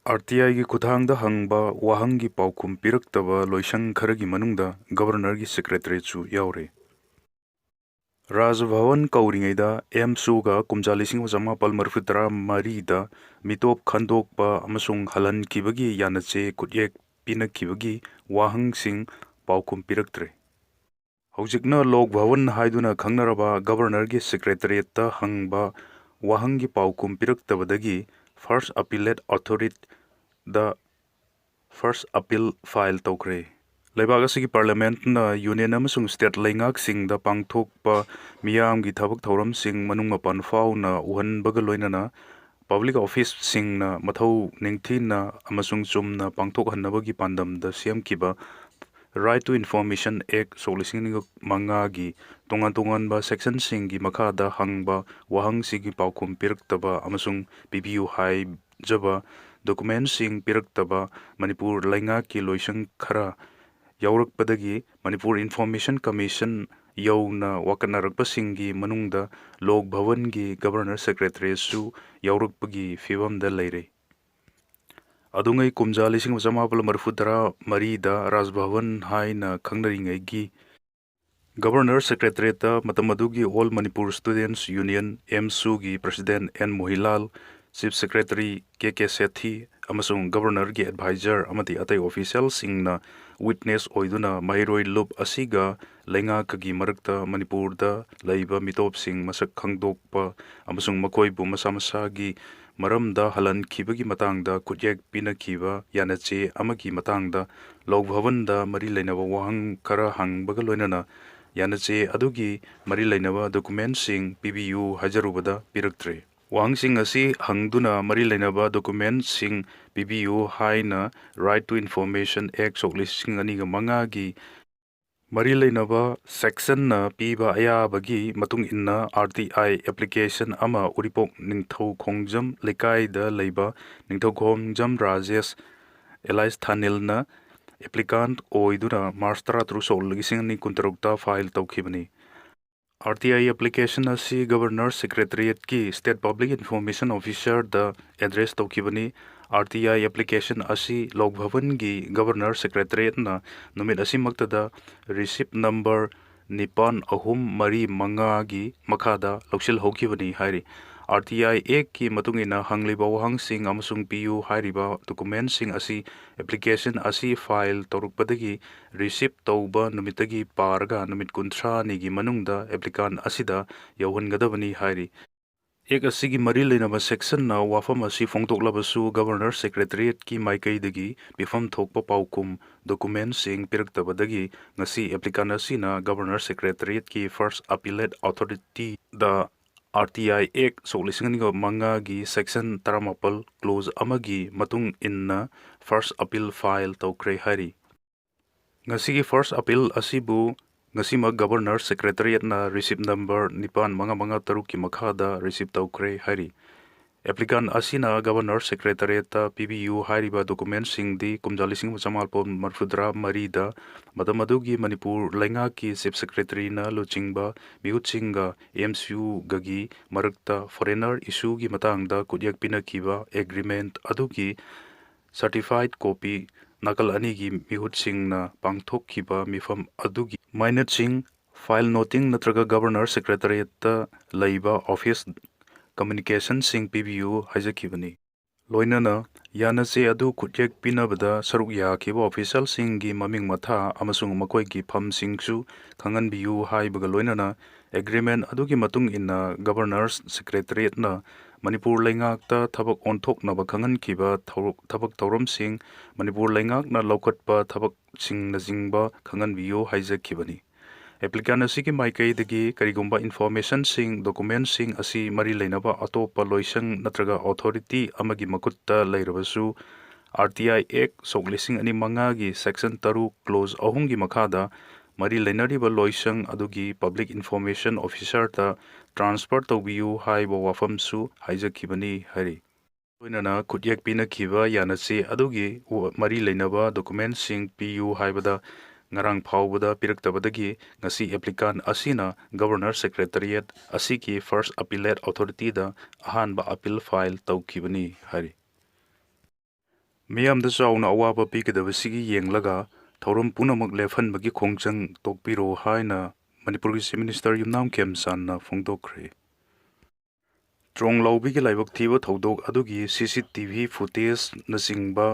RTI gi kuthangda hangba wahangi paukum piraktaba loisang kharagi manungda governor gi secretary chu yaure. Rajbhavan kauringaida M suga kumjalising wajama palmarfutara marida mitop khandokpa amasung halan kibagi yanache kutyek pina kibagi wahang sing paukum piraktre. Haujikna lok bhavan haiduna khangnaraba governor gi secretary ta hangba wahangi paukum piraktabadagi first appellate authority the first appeal file tokre. Leibagasi parliament na union amasung state laingak sing da pangthokpa miyam gi thabak thoram sing manung mapan fau na uhan bagaloina na public office sing na mathau ningthi na amasung chum na pangthok hannabagi pandam da siam kiba right to information act solising manga gi tongan ba section sing gi makha da hangba wahang sigi paukum piraktaba amasung PBU hai jaba document sing piraktaba Manipur lainga ki loisang khara yaurakpadagi Manipur Information Commission yauna wakanarakpa singi manungda Lok Bhavan gi Governor Secretary su yaurakpagi fivamda leire. Adungai kumjali sing jamapal marfudara marida Rajbhavan haina khangnaringai gi Governor Secretary ta matamadugi All Manipur Students Union MSU gi President N Mohilal, Chief Secretary KK Sethi amasung Governor gi Advisor amati atai official singna witness oiduna mairoi loop asiga lenga kagi marakta Manipur da laiba mitop sing masak khangdokpa amasung makoibu masamasa gi maramda halan kibagi matangda kutyek pina kiba yanache amagi matangda Lok Bhavan da mari lainaba wahang kara hangbaga loinana yanache adugi mari lainaba document sing PBU hajarubada piraktre. Wahang sing asi hangduna mari lainaba document sing PBU haina Right to Information Act soklising aniga manga gi mari lainaba section na piba ayabagi matung inna RTI application ama uripok ningthau khongjam lekai da leiba ningthau khongjam Rajesh Elias Thanil na applicant oiduna Marstara through sol gising ni kuntarukta file tawkhibani. RTI application asi Governor Secretariat ki State Public Information Officer da address tawkhibani. RTI application asi Lok Bhavan gi Governor Secretariat na numit asi maktada receipt number nipan ahum mari manga gi makada loksil hokibani hairi. RTI ek ki matungina hangliba wahang sing amasung PU hairiba document sing asi application asi file torukpadagi receipt tauba numitagi parga numit kuntra nigi manungda applicant asida yawhangadabani hairi. Ek asigi mari lainaba section na wafam asi phongtoklabasu Governor Secretariat ki maikaidagi bifam thokpa paukum document sing piraktabadagi ngasi applicant asina Governor Secretariat ki first appellate authority the RTI Act solising manga gi section taramapal clause amagi matung inna first appeal file tawkre hari. Ngasi first appeal asibu ngasima Governor Secretariat na receipt number nipan manga taruk ki makhada receipt tawkre hari. Applicant asina Governor Secretariat ta PBU hairiba document sing di kumjalising machamalpon marfudra marida madamadugi Manipur lainga ki Chief Secretary na luchingba miutsinga MSU gagi marakta foreigner issue gi matangda kudyak pinakiba agreement adugi certified copy nakal ani gi mihutsing na pangthokkiba mifam adugi minute sing file noting natraga Governor Secretariat ta laiba office communication sing PBU hajakibani. Loinana yanache adu kutyek pinabada saruk yakiba official sing gi maming matha amasung makoi gi pham singsu khangan biu haibaga loinana agreement adugi matung inna Governor's Secretariat na Manipur laingak ta thabak onthok naba khangan kiba thabak thoram sing Manipur laingak na lokatpa thabak sing na jingba khangan biu haijakibani. Applicant asigi maikaidagi karigumba information sing document sing asi mari lainaba atopa loisang natraga authority amagi makutta lairabasu RTI Act soklising ani manga gi section taru clause ahung gi makhada mari lainariba loisang adugi public information officer ta transfer tawbiu haiba wafam su haijakibani hari. Loinana kutyak pina kiba yanache adugi mari lainaba document sing PU haibada ngarang phawbada piraktabadagi ngasi applicant asina Governor Secretariat asiki first appellate authority da ahanba appeal file tawkhibani hari. ꯃꯤꯌꯥꯝꯗ ꯆꯥꯎꯅ ꯑꯋꯥꯕ ꯄꯤꯒꯗꯕꯁꯤꯒꯤ ꯌꯦꯡꯂꯒ ꯊꯧꯔꯝ ꯄꯨꯝꯅꯃꯛ ꯂꯦꯞꯍꯟꯕꯒꯤ ꯈꯣꯡꯖꯪ ꯇꯣꯛꯄꯤꯔꯣ ꯍꯥꯏꯅ ꯃꯅꯤꯄꯨꯔꯒꯤ chief minister ꯌꯨꯝꯅꯥꯝ ꯈꯦꯝꯆꯥꯟꯅ ꯐꯣꯡꯗꯣꯛꯈ꯭ꯔꯦ꯫ ꯇ꯭ꯔꯣꯡꯂꯥꯎꯕꯤꯒꯤ ꯂꯥꯏꯕꯛ ꯊꯤꯕ ꯊꯧꯗꯣꯛ ꯑꯗꯨꯒꯤ CCTV ꯐꯨꯇꯦꯖꯅꯆꯤꯡꯕ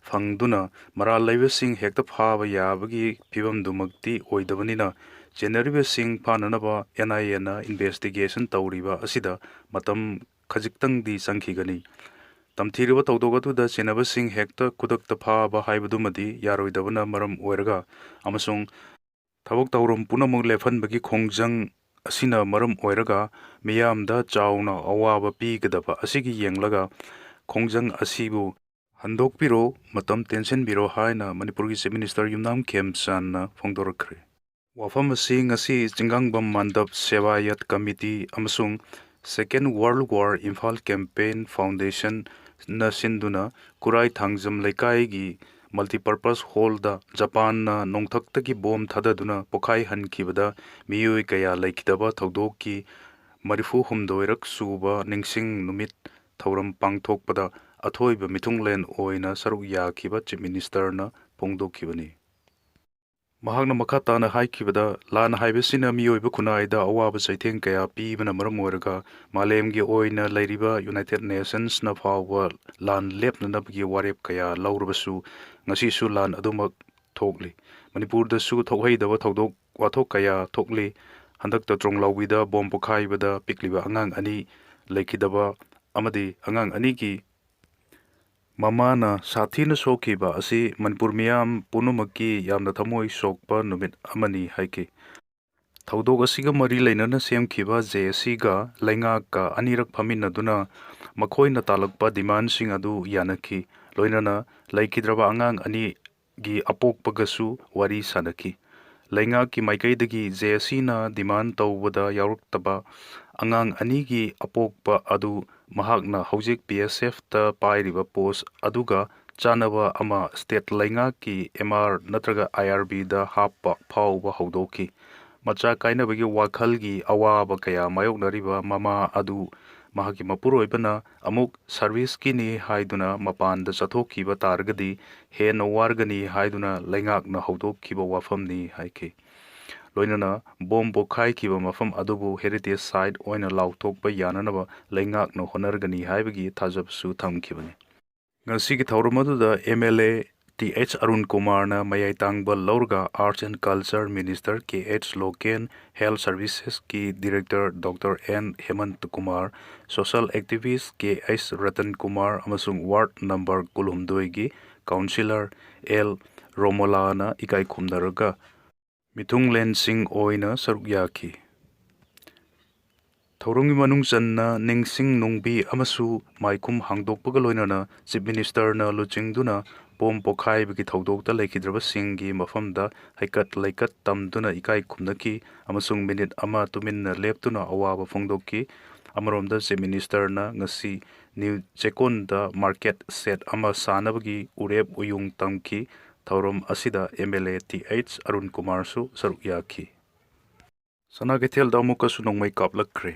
ꯐꯪꯗꯨꯅ ꯃꯔꯥꯜ ꯂꯩꯕꯁꯤꯡ ꯍꯦꯛꯇ ꯐꯥꯕ ꯌꯥꯕꯒꯤ ꯐꯤꯚꯝꯗꯨꯃꯛꯇꯤ ꯑꯣꯏꯗꯕꯅꯤꯅ ꯆꯦꯟꯅꯔꯤꯕꯁꯤꯡ ꯐꯥꯅꯅꯕ NIAꯅ ꯏꯟꯚꯦꯁꯇꯤꯒꯦꯁꯟ ꯇꯧꯔꯤꯕ ꯑꯁꯤꯗ ꯃꯇꯝ ꯈꯖꯤꯛꯇꯪꯗꯤ ꯆꯪꯈꯤꯒꯅꯤ꯫ ꯇꯝꯊꯤꯔꯤꯕ ꯊꯧꯗꯣꯛ ꯑꯗꯨꯗ ꯆꯦꯟꯅꯕꯁꯤꯡ ꯍꯦꯛꯇ ꯈꯨꯗꯛꯇ ꯐꯥꯕ ꯍꯥꯏꯕꯗꯨꯃꯗꯤ ꯌꯥꯔꯣꯏꯗꯕꯅ ꯃꯔꯝ ꯑꯣꯏꯔꯒ ꯑꯃꯁꯨꯡ ꯊꯕꯛ ꯊꯧꯔꯝ ꯄꯨꯝꯅꯃꯛ ꯂꯦꯞꯍꯟꯕꯒꯤ ꯈꯣꯡꯖꯪ ꯑꯁꯤꯅ ꯃꯔꯝ ꯑꯣꯏꯔꯒ ꯃꯤꯌꯥꯝꯗ ꯆꯥꯎꯅ ꯑꯋꯥꯕ ꯄꯤꯒꯗꯕ ꯑꯁꯤꯒꯤ ꯌꯦꯡꯂꯒ ꯈꯣꯡꯖꯪ ꯑꯁꯤꯕꯨ ꯍꯟꯗꯣꯛꯄꯤꯔꯣ, ꯃꯇꯝ ꯇꯦꯟꯁꯤꯟꯕꯤꯔꯣ ꯍꯥꯏꯅ ꯃꯅꯤꯄꯨꯔꯒꯤ ꯆꯤꯞ ꯃꯤꯅꯤꯁꯇꯔ ꯌꯨꯝꯅꯥꯝ ꯈꯦꯝꯆꯥꯟꯅ ꯐꯣꯡꯗꯣꯔꯛꯈ꯭ꯔꯦ꯫ ꯋꯥꯐꯝ ꯑꯁꯤ ꯉꯁꯤ ꯆꯤꯡꯒꯥꯡꯕꯝ ꯃꯥꯟꯗꯞ ꯁꯦꯋꯥꯌꯠ ꯀꯃꯤꯇꯤ ꯑꯃꯁꯨꯡ ꯁꯦꯀꯦꯟ ꯋꯥꯔꯜ ꯋꯥꯔ ꯏꯝꯐꯥꯜ ꯀꯦꯝꯄꯦꯟ ꯐꯥꯎꯟꯗꯦꯁꯟꯅ ꯁꯤꯟꯗꯨꯅ ꯈꯨꯔꯥꯏ ꯊꯥꯡꯖꯝ ꯂꯩꯀꯥꯏꯒꯤ ꯃꯜꯇꯤꯄꯔꯄꯁ ꯍꯣꯜꯗ ꯖꯄꯥꯟꯅ ꯅꯣꯡꯊꯛꯇꯒꯤ ꯕꯣꯝ ꯊꯥꯗꯗꯨꯅ ꯄꯣꯈꯥꯏꯍꯟꯈꯤꯕꯗ ꯃꯤꯑꯣꯏ ꯀꯌꯥ ꯂꯩꯈꯤꯗꯕ ꯊꯧꯗꯣꯛꯀꯤ 34ꯔꯛ ꯁꯨꯕ ꯅꯤꯡꯁꯤꯡ ꯅꯨꯃꯤꯠ ꯊꯧꯔꯝ ꯄꯥꯡꯊꯣꯛꯄꯗ ꯑꯊꯣꯏꯕ ꯃꯤꯊꯨꯡꯂꯦꯟ ꯑꯣꯏꯅ ꯁꯔꯨꯛ ꯌꯥꯈꯤꯕ ꯆꯤꯞ ꯃꯤꯅꯤꯁꯇꯔꯅ ꯐꯣꯡꯗꯣꯛꯈꯤꯕꯅꯤ꯫ ꯃꯍꯥꯛꯅ ꯃꯈꯥ ꯇꯥꯅ ꯍꯥꯏꯈꯤꯕꯗ ꯂꯥꯟ ꯍꯥꯏꯕꯁꯤꯅ ꯃꯤꯑꯣꯏꯕ ꯈꯨꯟꯅꯥꯏꯗ ꯑꯋꯥꯕ ꯆꯩꯊꯦꯡ ꯀꯌꯥ ꯄꯤꯕꯅ ꯃꯔꯝ ꯑꯣꯏꯔꯒ ꯃꯥꯂꯦꯝꯒꯤ ꯑꯣꯏꯅ ꯂꯩꯔꯤꯕ ꯌꯨꯅꯥꯏꯇꯦꯗ ꯅꯦꯁꯟꯁꯅ ꯐꯥꯎꯕ ꯂꯥꯟ ꯂꯦꯞꯅꯅꯕꯒꯤ ꯋꯥꯔꯦꯞ ꯀꯌꯥ ꯂꯧꯔꯕꯁꯨ ꯉꯁꯤꯁꯨ ꯂꯥꯟ ꯑꯗꯨꯃꯛ ꯊꯣꯛꯂꯤ꯫ ꯃꯅꯤꯄꯨꯔꯗꯁꯨ ꯊꯣꯛꯍꯩꯗꯕ ꯊꯧꯗꯣꯛ ꯋꯥꯊꯣꯛ ꯀꯌꯥ ꯊꯣꯛꯂꯤ꯫ ꯍꯟꯗꯛꯇ ꯇ꯭ꯔꯣꯡꯂꯥꯎꯕꯤꯗ ꯕꯣꯝ ꯄꯣꯈꯥꯏꯕꯗ ꯄꯤꯛꯂꯤꯕ ꯑꯉꯥꯡ 2 ꯂꯩꯈꯤꯗꯕ ꯑꯃꯗꯤ ꯑꯉꯥꯡ 2ꯒꯤ ꯃꯃꯥꯅ ꯁꯥꯊꯤꯅ ꯁꯣꯛꯈꯤꯕ ꯑꯁꯤ ꯃꯅꯤꯄꯨꯔ ꯃꯤꯌꯥꯝ ꯄꯨꯝꯅꯃꯛꯀꯤ ꯌꯥꯝꯅ ꯊꯃꯣꯏ ꯁꯣꯛꯄ ꯅꯨꯃꯤꯠ ꯑꯃꯅꯤ ꯍꯥꯏꯈꯤ꯫ ꯊꯧꯗꯣꯛ ꯑꯁꯤꯒ ꯃꯔꯤ ꯂꯩꯅꯅ ꯁꯦꯝꯈꯤꯕ JSCꯒ ꯂꯩꯉꯥꯛꯀ ꯑꯅꯤꯔꯛ ꯐꯝꯃꯤꯟꯅꯗꯨꯅ ꯃꯈꯣꯏꯅ ꯇꯥꯜꯂꯛꯄ ꯗꯤꯃꯥꯟꯁꯤꯡ ꯑꯗꯨ ꯌꯥꯅꯈꯤ꯫ ꯂꯣꯏꯅꯅ ꯂꯩꯈꯤꯗ꯭ꯔꯕ ꯑꯉꯥꯡ 2ꯒꯤ ꯑꯄꯣꯛꯄꯒꯁꯨ ꯋꯥꯔꯤ ꯁꯥꯅꯈꯤ꯫ ꯂꯩꯉꯥꯛꯀꯤ ꯃꯥꯏꯀꯩꯗꯒꯤ JSCꯅ ꯗꯤꯃꯥꯟ ꯇꯧꯕꯗ ꯌꯥꯎꯔꯛꯇꯕ ꯑꯉꯥꯡ 2ꯒꯤ ꯑꯄꯣꯛꯄ ꯑꯗꯨ ꯃꯍꯥꯛꯅ ꯍꯧꯖꯤꯛ PSFꯇ ꯄꯥꯏꯔꯤꯕ ꯄꯣꯁ ꯑꯗꯨꯒ ꯆꯥꯟꯅꯕ ꯑꯃ ꯁ꯭ꯇꯦꯠ ꯂꯩꯉꯥꯛꯀꯤ MR ꯅꯠꯇ꯭ꯔꯒ IRBꯗ ꯍꯥꯞꯄ ꯐꯥꯎꯕ ꯍꯧꯗꯣꯛꯈꯤ꯫ ꯃꯆꯥ ꯀꯥꯏꯅꯕꯒꯤ ꯋꯥꯈꯜꯒꯤ ꯑꯋꯥꯕ ꯀꯌꯥ ꯃꯥꯌꯣꯛꯅꯔꯤꯕ ꯃꯃꯥ ꯑꯗꯨ ꯃꯍꯥꯛꯀꯤ ꯃꯄꯨꯔꯣꯏꯕꯅ ꯑꯃꯨꯛ ꯁꯔꯚꯤꯁꯀꯤꯅꯤ ꯍꯥꯏꯗꯨꯅ ꯃꯄꯥꯟꯗ ꯆꯠꯊꯣꯛꯈꯤꯕ ꯇꯥꯔꯒꯗꯤ ꯍꯦꯟꯅ ꯋꯥꯔꯒꯅꯤ ꯍꯥꯏꯗꯨꯅ ꯂꯩꯉꯥꯛꯅ ꯍꯧꯗꯣꯛꯈꯤꯕ ꯋꯥꯐꯝꯅꯤ ꯍꯥꯏꯈꯤ꯫ ꯂꯣꯏꯅꯅ ꯕꯣꯝ ꯄꯣꯈꯥꯏꯈꯤꯕ ꯃꯐꯝ ꯑꯗꯨꯕꯨ ꯍꯦꯔꯤꯇꯦꯖ ꯁꯥꯏꯠ ꯑꯣꯏꯅ ꯂꯥꯎꯊꯣꯛꯄ ꯌꯥꯅꯅꯕ ꯂꯩꯉꯥꯛꯅ ꯍꯣꯠꯅꯔꯒꯅꯤ ꯍꯥꯏꯕꯒꯤ ꯊꯥꯖꯕꯁꯨ ꯊꯝꯈꯤꯕꯅꯤ꯫ ꯉꯁꯤꯒꯤ ꯊꯧꯔꯝ ꯑꯗꯨꯗ MLA TH ꯑꯔꯨꯟ ꯀꯨꯃꯥꯔꯅ ꯃꯌꯥꯏ ꯇꯥꯡꯕ ꯂꯧꯔꯒ arts and culture minister KH Loken, health ꯁꯔꯚꯤꯁꯦꯁꯀꯤ director doctor N Hemanta Kumar, social activist KH Ratan Kumar ꯑꯃꯁꯨꯡ ꯋꯥꯔꯗ ꯅꯝꯕꯔ 12ꯒꯤ ꯀꯥꯎꯟꯁꯤꯂꯔ L ꯔꯣꯃꯣꯂꯥꯅ ꯏꯀꯥꯏ ꯈꯨꯝꯅꯔꯒ ꯃꯤꯊꯨꯡꯂꯦꯟꯁꯤꯡ ꯑꯣꯏꯅ ꯁꯔꯨꯛ ꯌꯥꯈꯤ꯫ ꯊꯧꯔꯝꯒꯤ ꯃꯅꯨꯡ ꯆꯟꯅ ꯅꯤꯡꯁꯤꯡ ꯅꯨꯡꯕꯤ ꯑꯃꯁꯨ ꯃꯥꯏꯈꯨꯝ ꯍꯥꯡꯗꯣꯛꯄꯒ ꯂꯣꯏꯅꯅ ꯆꯤꯞ ꯃꯤꯅꯤꯁꯇꯔꯅ ꯂꯨꯆꯤꯡꯗꯨꯅ ꯕꯣꯝ ꯄꯣꯈꯥꯏꯕꯒꯤ ꯊꯧꯗꯣꯛꯇ ꯂꯩꯈꯤꯗ꯭ꯔꯕꯁꯤꯡꯒꯤ ꯃꯐꯝꯗ ꯍꯩꯀꯠ ꯂꯩꯀꯠ ꯇꯝꯗꯨꯅ ꯏꯀꯥꯏ ꯈꯨꯝꯅꯈꯤ ꯑꯃꯁꯨꯡ ꯃꯤꯅꯤꯠ ꯑꯃ ꯇꯨꯃꯤꯟꯅ ꯂꯦꯞꯇꯨꯅ ꯑꯋꯥꯕ ꯐꯣꯡꯗꯣꯛꯈꯤ꯫ ꯑꯃꯔꯣꯝꯗ ꯆꯤꯞ ꯃꯤꯅꯤꯁꯇꯔꯅ ꯉꯁꯤ ꯅ꯭ꯌꯨ ꯆꯦꯀꯣꯟꯗ ꯃꯥꯔꯀꯦꯠ ꯁꯦꯠ ꯑꯃ ꯁꯥꯅꯕꯒꯤ ꯎꯔꯦꯞ ꯎꯌꯨꯡ ꯇꯝꯈꯤ꯫ ꯊꯧꯔꯝ ꯑꯁꯤꯗ MLA TH ꯑꯔꯨꯟ ꯀꯨꯃꯥꯔꯁꯨ ꯁꯔꯨꯛ ꯌꯥꯈꯤ꯫ ꯁꯅꯥꯀꯩꯊꯦꯜꯗ ꯑꯃꯨꯛꯀꯁꯨ ꯅꯣꯡꯃꯩ ꯀꯥꯞꯂꯛꯈ꯭ꯔꯦ꯫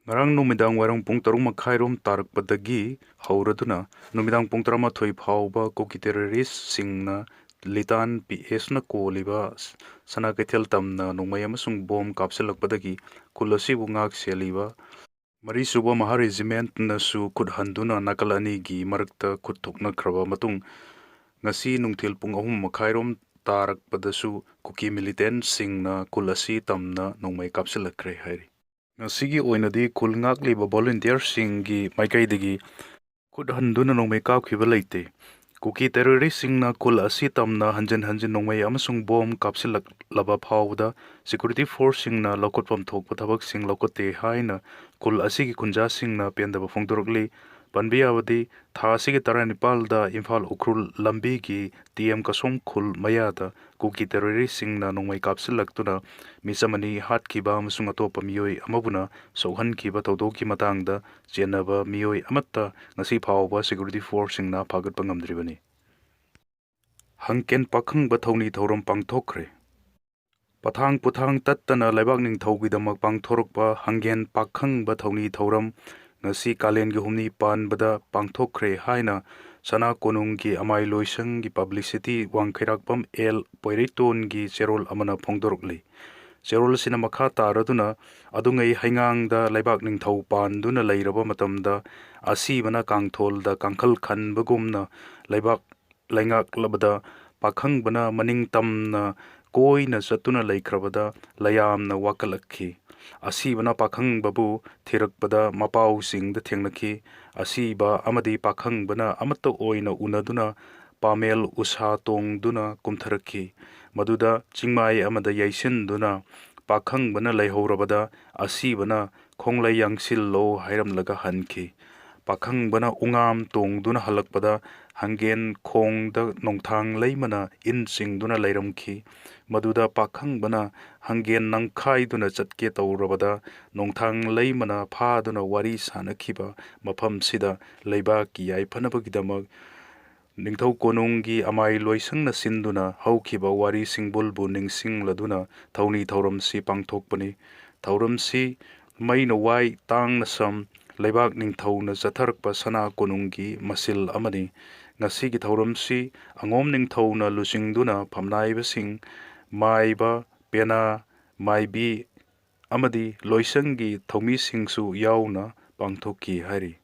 ꯉꯔꯥꯡ ꯅꯨꯃꯤꯗꯥꯡ ꯋꯥꯏꯔꯝ ꯄꯨꯡ 6:30 ꯇꯥꯔꯛꯄꯗꯒꯤ ꯍꯧꯔꯗꯨꯅ ꯅꯨꯃꯤꯗꯥꯡ ꯄꯨꯡ 12 ꯐꯥꯎꯕ ꯀꯨꯀꯤ ꯇꯦꯔꯣꯔꯤꯁꯠꯁꯤꯡꯅ ꯂꯤꯇꯥꯟ PSꯅ ꯀꯣꯜꯂꯤꯕ ꯁꯅꯥꯀꯩꯊꯦꯜ ꯇꯝꯅ ꯅꯣꯡꯃꯩ ꯑꯃꯁꯨꯡ ꯕꯣꯝ ꯀꯥꯞꯁꯤꯜꯂꯛꯄꯗꯒꯤ ꯈꯨꯜ ꯑꯁꯤꯕꯨ ꯉꯥꯛ ꯁꯦꯜꯂꯤꯕ 4ꯁꯨꯕ ꯃꯍꯥ ꯔꯦꯖꯤꯃꯦꯟꯠꯅꯁꯨ ꯈꯨꯠ ꯍꯟꯗꯨꯅ ꯅꯥꯀꯜ ꯑꯅꯤꯒꯤ ꯃꯔꯛꯇ ꯈꯨꯠ ꯊꯣꯛꯅꯈ꯭ꯔꯕ ꯃꯇꯨꯡ ꯉꯁꯤ ꯅꯨꯡꯊꯤꯜ ꯄꯨꯡ 3:30 ꯇꯥꯔꯛꯄꯗꯁꯨ ꯀꯨꯀꯤ ꯃꯤꯂꯤꯇꯦꯟꯠꯁꯤꯡꯅ ꯈꯨꯜ ꯑꯁꯤ ꯇꯝꯅ ꯅꯣꯡꯃꯩ ꯀꯥꯞꯁꯤꯜꯂꯛꯈ꯭ꯔꯦ ꯍꯥꯏꯔꯤ꯫ ꯉꯁꯤꯒꯤ ꯑꯣꯏꯅꯗꯤ ꯈꯨꯜ ꯉꯥꯛꯂꯤꯕ ꯚꯣꯂꯨꯟꯇꯤꯌꯔꯁꯤꯡꯒꯤ ꯃꯥꯏꯀꯩꯗꯒꯤ ꯈꯨꯠ ꯍꯟꯗꯨꯅ ꯅꯣꯡꯃꯩ ꯀꯥꯞꯈꯤꯕ ꯂꯩꯇꯦ꯫ ꯀꯨꯀꯤ ꯇꯦꯔꯣꯔꯤꯁꯠꯁꯤꯡꯅ ꯈꯨꯜ ꯑꯁꯤ ꯇꯝꯅ ꯍꯟꯖꯤꯟ ꯍꯟꯖꯤꯟ ꯅꯣꯡꯃꯩ ꯑꯃꯁꯨꯡ ꯕꯣꯝ ꯀꯥꯞꯁꯤꯜꯂꯛꯂꯕ ꯐꯥꯎꯕꯗ ꯁꯦꯀ꯭ꯌꯨꯔꯤꯇꯤ ꯐꯣꯔꯁꯁꯤꯡꯅ ꯂꯧꯈꯠꯐꯝ ꯊꯣꯛꯄ ꯊꯕꯛꯁꯤꯡ ꯂꯧꯈꯠꯇꯦ ꯍꯥꯏꯅ ꯈꯨꯜ ꯑꯁꯤꯒꯤ ꯈꯨꯟꯖꯥꯁꯤꯡꯅ ꯄꯦꯟꯗꯕ ꯐꯣꯡꯗꯣꯔꯛꯂꯤ꯫ ꯄꯟꯕ ꯌꯥꯕꯗꯤ ꯊꯥ ꯑꯁꯤꯒꯤ 19ꯗ ꯏꯝꯐꯥꯜ ꯎꯈ꯭ꯔꯨꯜ ꯂꯝꯕꯤꯒꯤ TM ꯀꯁꯣꯝ ꯈꯨꯜ ꯃꯌꯥꯗ ꯀꯨꯀꯤ ꯇꯦꯔꯣꯔꯤꯁꯠꯁꯤꯡꯅ ꯅꯣꯡꯃꯩ ꯀꯥꯞꯁꯤꯜꯂꯛꯇꯨꯅ ꯃꯤꯆꯝ 2 ꯍꯥꯠꯈꯤꯕ ꯑꯃꯁꯨꯡ ꯑꯇꯣꯞꯄ ꯃꯤꯑꯣꯏ ꯑꯃꯕꯨꯅ ꯁꯣꯛꯍꯟꯈꯤꯕ ꯊꯧꯗꯣꯛꯀꯤ ꯃꯇꯥꯡꯗ ꯆꯦꯟꯅꯕ ꯃꯤꯑꯣꯏ ꯑꯃꯠꯇ ꯉꯁꯤ ꯐꯥꯎꯕ ꯁꯦꯀ꯭ꯌꯨꯔꯤꯇꯤ ꯐꯣꯔꯁꯁꯤꯡꯅ ꯐꯥꯒꯠꯄ ꯉꯝꯗ꯭ꯔꯤꯕꯅꯤ꯫ ꯍꯪꯀꯦꯟ ꯄꯥꯈꯪꯕ ꯊꯧꯅꯤ ꯊꯧꯔꯝ ꯄꯥꯡꯊꯣꯛꯈ꯭ꯔꯦ꯫ ꯄꯊꯥꯡ ꯄꯨꯊꯥꯡ ꯇꯠꯇꯅ ꯂꯩꯕꯥꯛ ꯅꯤꯡꯊꯧꯒꯤꯗꯃꯛ ꯄꯥꯡꯊꯣꯔꯛꯄ ꯍꯪꯒꯦꯟ ꯄꯥꯈꯪꯕ ꯊꯧꯅꯤ ꯊꯧꯔꯝ ꯉꯁꯤ ꯀꯥꯂꯦꯟꯒꯤ 6ꯅꯤ ꯄꯥꯟꯕꯗ ꯄꯥꯡꯊꯣꯛꯈ꯭ꯔꯦ ꯍꯥꯏꯅ Sana konungki amai loisangki publicity wangkhairakpam L Poiritonki cherol amana phongdorokli. Cherol sina makha taraduna adungai haingangda laibak ningthau panduna leiraba matamda asibana kangtholda kangkhal khanbagumna laibak laingak labada pakhangbana maning tamna koina chatuna laikhrabada layamna wakalakhi. Asibana pakhangbabu thirakpada mapausingda thengnakhi. Asiba amadi pakhangbana amatta oina unaduna pamel usha tongduna kumtharakhi. Maduda chingmai amada yaisinduna pakhangbana laihorabada asibana khonglai yangsillo hairamlaga hankhi. Pakhangbana ungam tongduna halakpada hangen khongda nongthang leimana insingduna leiramkhi. Maduda pakhangbana hangen nangkhaiduna chatke taurabada nongthang leimana phaduna wari sanakhiba mafamsida leibaki yaiphanabagidamag Ningthau konungki amai loisangna sinduna haukhiba wari singbulbu ningsingladuna thauni thauramsi pangthokpani. Thauramsi maina wai tangna sam leibak ningthauna chatharakpa sana konungki masil amani. Ngasigi thauramsi angom ningthauna lusingduna phamnaibasing maiba pena maibi amadi loisangki thaumisingsu yauna pangthokki hari.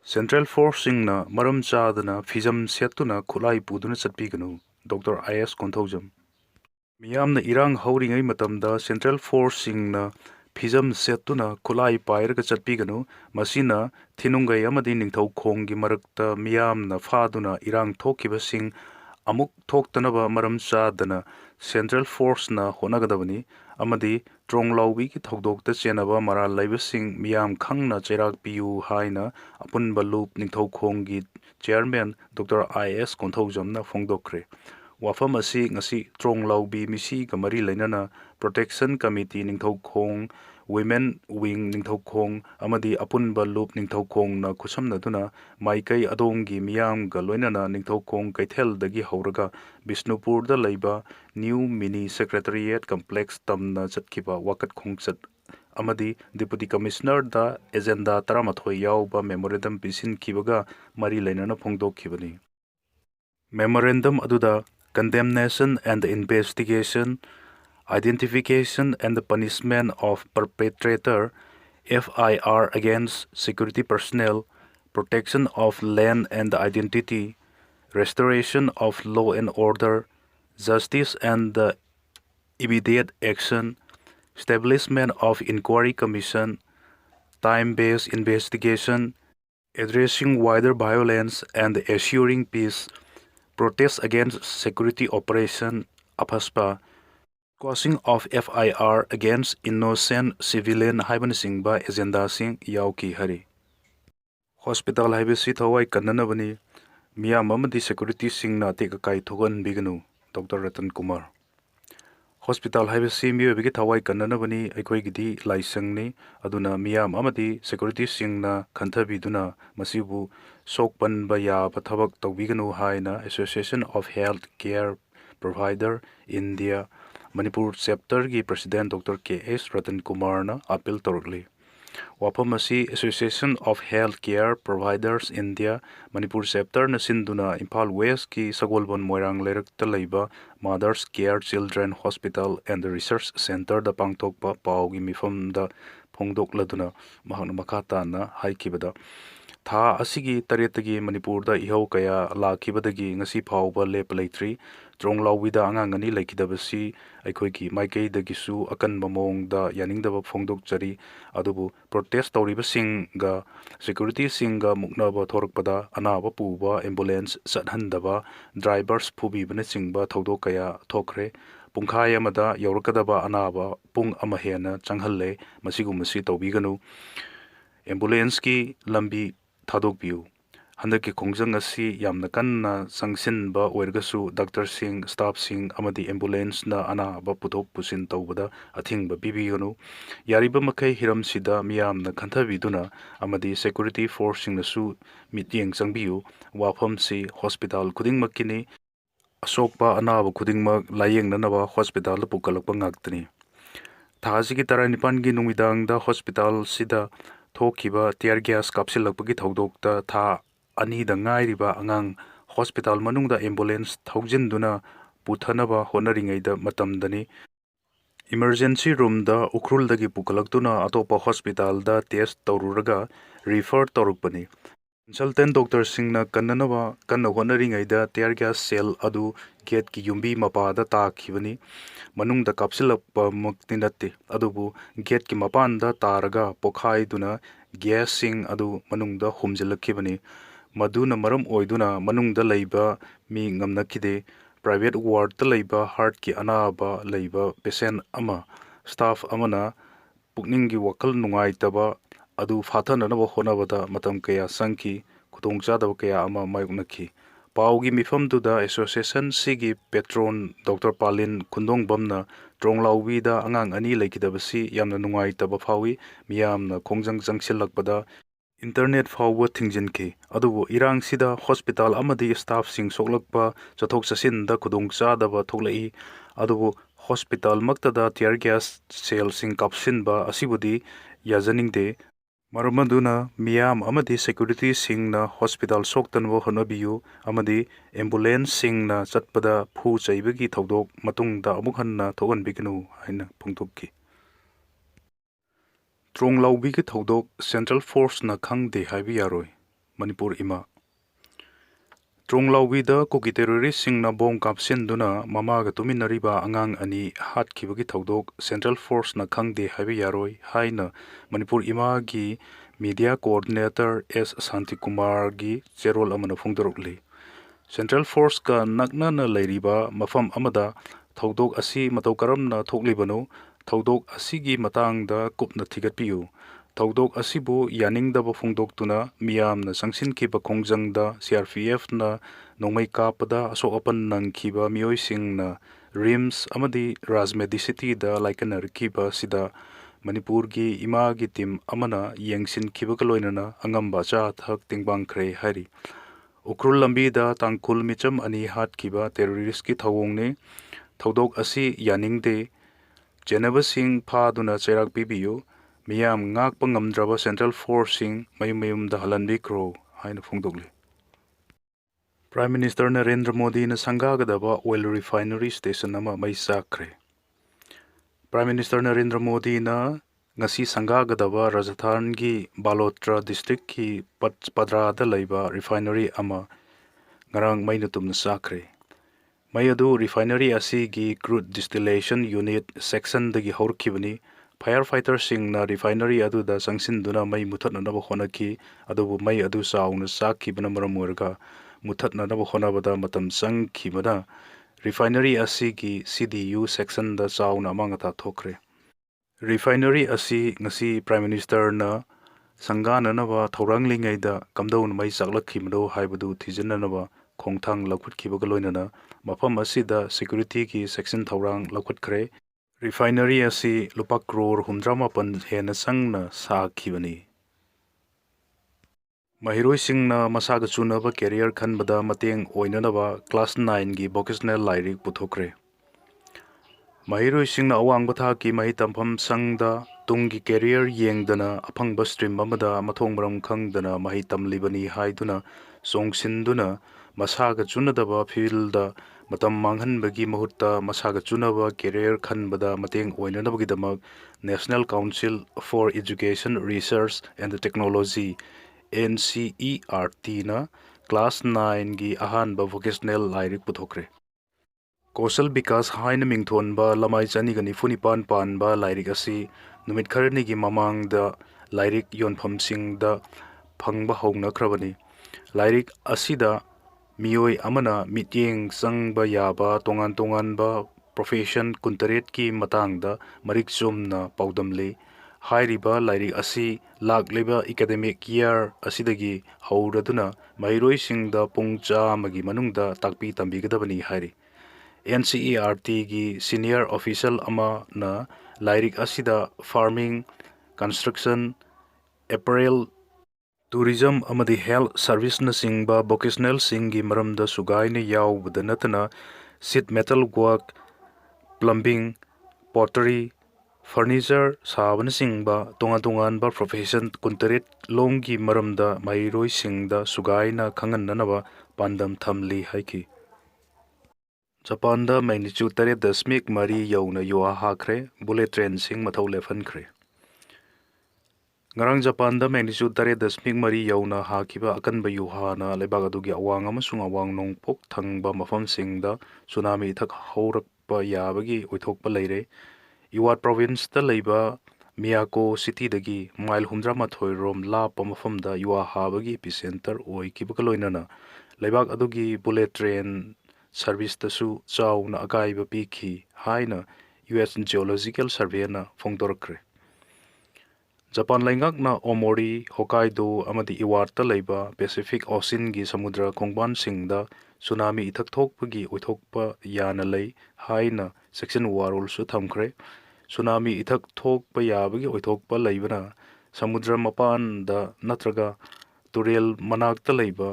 Central Forcingna maram chadana fizam setuna khulai puduna chatpiganu Dr. I.S. Konthojam. Miyamna irang hauringai matamda Central Forcingna fizam setuna khulai pairaga chatpiganu masina thinungai amadi ningthau khonggi marakta miyamna faduna irang thokibasing amuk thoktanaba maram chadana Central Force na honagadabani amadi tronglaubi ki thodokta chenaba maral laibasing miyam khangna cherak piu haina apunba loop ningthau khonggi chairman Dr. I.S. Konthojamna phongdokre. Wafam asi ngasi tronglaubi misi kamari lainana Protection Committee ningthau khong Women Wing ningthau khong amadi apunba loop ningthau khong na khusamna duna maikai adongi miyam ga loinana ningthau khong kaithel dagi hauraga Bisnupur da leiba New Mini Secretariat Complex tamna chatkiba wakat khongchat amadi Deputy Commissioner da agenda taramathoi yauba memorandum pisin kibaga mari lainana phongdokhibani. Memorandum aduda condemnation and investigation, identification and the punishment of perpetrator, FIR against security personnel, protection of land and identity, restoration of law and order, justice and the immediate action, establishment of inquiry commission, time-based investigation, addressing wider violence and assuring peace, protest against security operation, APASPA, quashing of FIR against innocent civilian haibanasingba agenda sing yauki hari. Hospital haibasi thawai kannanabani miyam amadi security singna tekakai thogan biganu Dr. Ratan Kumar. Hospital haibasi miyobigi thawai kannanabani aikhoigidi laisangni aduna miyam amadi security singna khanthabiduna masibu sokpanba yaba thabak tawbiganu haina Association of Health Care Provider India Manipur chapter gi President Dr. K.S. Ratan Kumar na appeal torokli. Wapam asi Association of Healthcare Providers India Manipur chapter na sinduna Imphal West ki Sagolbon Moirang Leirakta leiba Mothers Care Children Hospital and the Research Center da pangthokpa paugi mifam da phongdokladuna mahakna makata na haikibada tha asigi taretagi Manipur da ihau kaya lakibadagi ngasi phauba lep leitri tronglawida angangani laikidabasi aikhoiki maikei dagisu akan mamong da yaningdaba phongdok chari adubu protest tawriba singa security singa muknaba thorakpada anaba puba ambulance sathandaba drivers phubibana singba thodok kaya thokre pungkhai amada yaurakadaba anaba pung amahena changhalle masigumasi tawbiganu ambulance ki lambi thadokbiu handaki khongjang asi yamna kanna sangsinba oirgasu doctor sing staff sing amadi ambulance na anaba puthok pusin tawbada athingba bibiganu yariba makai hiram sida miyamna khanthabiduna amadi security force sing nasu mityeng changbiu wafam si hospital khuding makini asokpa anaba khuding mak layeng nanaba hospital pukalakpa ngaktani thasigi taranipan gi numidang da hospital sida thokiba tear gas kapsilakpagi thodokta tha anida ngairiba angang hospital manungda ambulance thaujinduna puthanaba honaringaida matamdani emergency room da ukruldagi pukalaktuna atopa hospital da test tawruraga refer tawrukpani consultant doctor singna kanna honaringaida tear gas cell adu gate ki yumbi mapada takhibani manungda kapsilakpa makti natte adubu gate ki mapanda taraga pokhaiduna gas sing adu manungda humjilakibani maduna maram oiduna manungda leiba mi ngamnakide private ward ta leiba heart ki anaba leiba patient ama staff amana pukningi wakal nungaitaba adu phathananaba honabada matam kaya sangki khudongchadaba kaya ama mayuknakhi paugi mifamduda association sigi patron Dr. Palin Khundongbamna Tronglawida angang ani leikidabasi yamna nungaitaba phawi miyamna khongjang jangsilakpada internet fawwa thingjinki adubu irang sida hospital amadi staff sing soklakpa chathok chasin da khudong chadaba thoklai adubu hospital maktada tear gas cell sing kapsin ba asibudi yajaningde Maramaduna miyam amadi security singna hospital soktanwa honabiyu amadi ambulance singna chatpada phu chaibagi thodok matungda amuk hanna thoganbiginu haina phungthokki Tronglawbigi thodok central force na khangde haibi yaroi Manipur ima Tronglawbida koki terrorist singna bom kapsinduna mamaga tuminariba angang ani hatkibagi thodok central force na khangde haibi yaroi haina Manipur ima gi media coordinator S Santikumar gi cherol amana phungdorokli central force ka nakna na leiriba mafam amada thodok asi matau karamna thoklibano thodok asigi matangda kupna thigatpiu thodok asibu yaningdaba phungdoktuna miyamna sangsinkiba khongjangda CRPF na nongmai kapada asok apan nangkiba miyoisingna rims amadi rajmedi city da laikanarkiba sida Manipur gi ima gi team amana yengsin kibakaloinana angamba cha thak tingbang khre hari ukrul lambi da tangkul micham ani hat kiba terrorist ki thawongne thodok asi yaningde Jenaba sing phaduna cherak pibiyu miyam ngakpa ngamdraba central forcing mayum da halanbi kro haina phungdokli Prime Minister Narendra Modi na sangagadaba oil refinery station ama mai sakre Prime Minister Narendra Modi na ngasi sangagadaba Rajasthan gi Balotra district ki Padrada laiba refinery ama ngarang mai nutumna sakre Mayadu refinery asigi crude distillation unit section dagi horkibani firefighter singna refinery adu da sangsin-duna mai muthatnanaba honaki adubu mai adu sauna sakibana maramurga muthatnanaba honabada matam sangkibana refinery asigi CDU section da sauna mangata thokre refinery asi ngasi prime minister na sangananaba thoranglingaida kamdaun mai saklakhimdo haibadu thijananaba khongthang lakhutkibaga loinana mafam asida security ki section thorang lakhutkhre refinery asi lupa crore 108 hena sangna sakhibani mahiroi singna masaga chunaba career khanbada mateng oinanaba class 9 gi vocational lairik puthokre mahiroi singna awangba thaki mahi tampham sangda tunggi career yengdana aphangba stream amada mathong maram khangdana mahi tamlibani haiduna songsinduna masaga chunadaba fielda matam manghanbagi mahutta masaga chunaba career khanbada mateng oinanabagi National Council for Education Research and Technology NCERT na class 9 gi ahanba vocational lairik puthokre Kosal Bikas haina mingthonba lamai chanigani funipan panba lairik asi numit kharani gi mamang da lairik yonpham singda phangba hongnakrabani lairik asida miyoi amana mityeng sangba yaba tongan ba profession kuntaret ki matangda marik chumna paudamle hairiba lairik asi lakleba academic year asidagi hauraduna mairoi singda pungcha magi manungda takpi tambigadabani hairi NCERT gi senior official ama na lairik asida farming construction apparel tourism amadi health service na singba vocational singi maramda sugaina yaubda natana sheet metal work plumbing pottery furniture ꯁꯥꯕꯅꯆꯤꯡꯕ ꯇꯣꯉꯥꯟ ꯇꯣꯉꯥꯟꯕ profession 23 ꯂꯣꯝꯒꯤ ꯃꯔꯝꯗ ꯃꯍꯩꯔꯣꯏꯁꯤꯡꯗ ꯁꯨꯒꯥꯏꯅ ꯈꯪꯍꯟꯅꯅꯕ ꯄꯥꯟꯗꯝ ꯊꯝꯂꯤ ꯍꯥꯏꯈꯤ꯫ ꯖꯄꯥꯟꯗ ꯃꯦꯒꯅꯤꯆ꯭ꯌꯨꯗ 8.4 ꯌꯧꯅ ꯌꯨꯍꯥ ꯍꯥꯈ꯭ꯔꯦ, ꯕꯨꯂꯦꯠ ꯇ꯭ꯔꯦꯟꯁꯤꯡ ꯃꯊꯧ ꯂꯦꯞꯍꯟꯈ꯭ꯔꯦ꯫ ꯉꯔꯥꯡ ꯖꯄꯥꯟꯗ ꯃꯦꯒꯅꯤꯆ꯭ꯌꯨꯗ 8.4 ꯌꯧꯅ ꯍꯥꯈꯤꯕ ꯑꯀꯟꯕ ꯌꯨꯍꯥꯅ ꯂꯩꯕꯥꯛ ꯑꯗꯨꯒꯤ ꯑꯋꯥꯡ ꯑꯃꯁꯨꯡ ꯑꯋꯥꯡ ꯅꯣꯡꯄꯣꯛ ꯊꯪꯕ ꯃꯐꯝꯁꯤꯡꯗ ꯁꯨꯅꯥꯃꯤ ꯏꯊꯛ ꯍꯧꯔꯛꯄ ꯌꯥꯕꯒꯤ ꯑꯣꯏꯊꯣꯛꯄ ꯂꯩꯔꯦ꯫ ꯏꯋꯥꯠ ꯄ꯭ꯔꯣꯚꯤꯟꯁꯇ ꯂꯩꯕ ꯃꯤꯌꯥꯀꯣ ꯁꯤꯇꯤꯗꯒꯤ ꯃꯥꯏꯜ 78 ꯔꯣꯝ ꯂꯥꯞꯄ ꯃꯐꯝꯗ ꯌꯨꯍꯥ ꯍꯥꯕꯒꯤ ꯏꯄꯤꯁꯦꯟꯇꯔ ꯑꯣꯏꯈꯤꯕꯒ ꯂꯣꯏꯅꯅ ꯂꯩꯕꯥꯛ ꯑꯗꯨꯒꯤ ꯕꯨꯂꯦꯠ ꯇ꯭ꯔꯦꯟ ꯁꯔꯚꯤꯁꯇꯁꯨ ꯆꯥꯎꯅ ꯑꯀꯥꯏꯕ ꯄꯤꯈꯤ ꯍꯥꯏꯅ ꯌꯨ.ꯑꯦꯁ. ꯖꯤꯑꯣꯂꯣꯖꯤꯀꯦꯜ ꯁꯔꯚꯦꯅ ꯐꯣꯡꯗꯣꯔꯛꯈ꯭ꯔꯦ꯫ ꯖꯄꯥꯟ ꯂꯩꯉꯥꯛꯅ ꯑꯣꯃꯣꯔꯤ, ꯍꯣꯀꯥꯏꯗꯣ ꯑꯃꯗꯤ ꯏꯋꯥꯠꯇ ꯂꯩꯕ ꯄꯦꯁꯤꯐꯤꯛ ꯑꯣꯁꯤꯟꯒꯤ ꯁꯃꯨꯗ꯭ꯔ ꯈꯣꯡꯕꯥꯟꯁꯤꯡꯗ ꯁꯨꯅꯥꯃꯤ ꯏꯊꯛ ꯊꯣꯛꯄꯒꯤ ꯑꯣꯏꯊꯣꯛꯄ ꯌꯥꯅ ꯂꯩ ꯍꯥꯏꯅ ꯆꯦꯛꯁꯤꯟ ꯋꯥꯔꯣꯜꯁꯨ ꯊꯝꯈ꯭ꯔꯦ꯫ ꯁꯨꯅꯥꯃꯤ ꯏꯊꯛ ꯊꯣꯛꯄ ꯌꯥꯕꯒꯤ ꯑꯣꯏꯊꯣꯛꯄ ꯂꯩꯕꯅ ꯁꯃꯨꯗ꯭ꯔ ꯃꯄꯥꯟꯗ ꯅꯠꯇ꯭ꯔꯒ ꯇꯨꯔꯦꯜ ꯃꯅꯥꯛꯇ ꯂꯩꯕ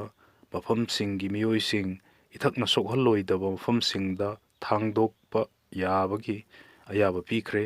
ꯃꯐꯝꯁꯤꯡꯒꯤ ꯃꯤꯑꯣꯏꯁꯤꯡ ꯏꯊꯛꯅ ꯁꯣꯛꯍꯜꯂꯣꯏꯗꯕ ꯃꯐꯝꯁꯤꯡꯗ ꯊꯥꯡꯗꯣꯛꯄ ꯌꯥꯕꯒꯤ ꯑꯌꯥꯕ ꯄꯤꯈ꯭ꯔꯦ꯫